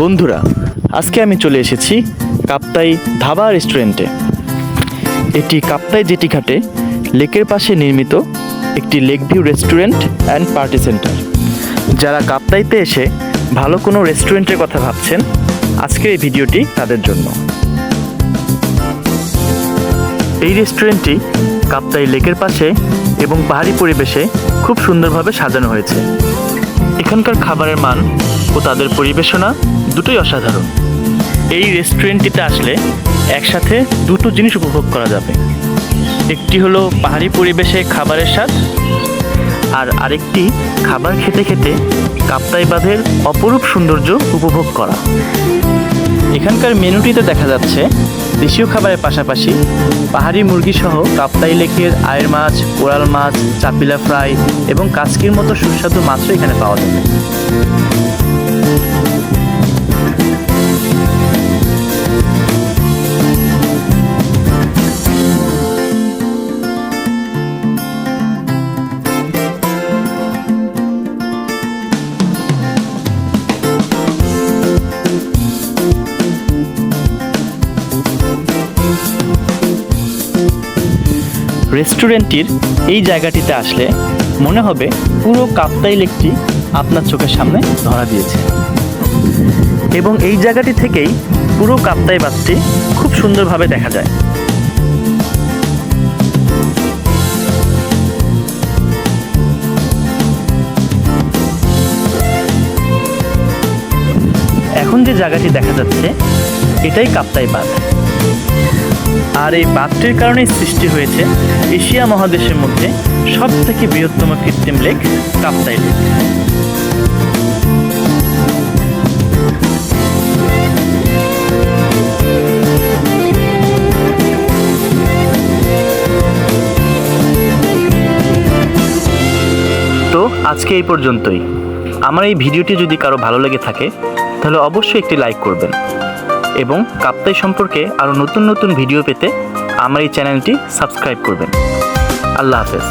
বন্ধুরা, আজকে আমি চলে এসেছি কাপ্তাই ধাবা রেস্টুরেন্টে। এটি কাপ্তাই জেটিঘাটে লেকের পাশে নির্মিত একটি lake view restaurant and party centre. যারা কাপ্তাইতে এসে ভালো কোনো রেস্টুরেন্টের কথা ভাবছেন, আজকের এই ভিডিওটি তাদের জন্য। এই রেস্টুরেন্টটি কাপ্তাই লেকের পাশে এবং পাহাড়ি পরিবেশে খুব সুন্দরভাবে সাজানো হয়েছে। এখানকার খাবারের মান ও তাদের পরিবেশনা দুটোই অসাধারণ। এই রেস্টুরেন্টটিতে আসলে একসাথে দুটো জিনিস উপভোগ করা যাবে। একটি হলো পাহাড়ি পরিবেশে খাবারের স্বাদ, আর আরেকটি খাবার খেতে খেতে কাপ্তাই বাঁধের অপরূপ সৌন্দর্য উপভোগ করা। এখানকার মেনুটিতে দেখা যাচ্ছে দেশীয় খাবারের পাশাপাশি পাহাড়ি মুরগি সহ কাপ্তাই লেকের আয়ের মাছ, কোরাল মাছ, চাপিলা ফ্রাই এবং কাচকির মতো সুস্বাদু মাছও এখানে পাওয়া যাবে। রেস্টুরেন্টটির এই জায়গাটিতে আসলে মনে হবে পুরো কাপ্তাই লেকটি আপনার চোখের সামনে ধরা দিয়েছে, এবং এই জায়গাটি থেকেই পুরো কাপ্তাই বাঁধটি খুব সুন্দরভাবে দেখা যায়। এখন যে জায়গাটি দেখা যাচ্ছে এটাই কাপ্তাই বাঁধ, আর এই বাঁধটির কারণেই সৃষ্টি হয়েছে এশিয়া মহাদেশের মধ্যে সবথেকে বৃহত্তম কৃত্রিম লেক কাপ্তাই লেক। তো আজকে এই পর্যন্তই। আমার এই ভিডিওটি যদি কারো ভালো লেগে থাকে তাহলে অবশ্যই একটি লাইক করবেন, এবং কাপ্তাই সম্পর্কে আরও নতুন নতুন ভিডিও পেতে আমার এই চ্যানেলটি সাবস্ক্রাইব করবেন। আল্লাহ হাফেজ।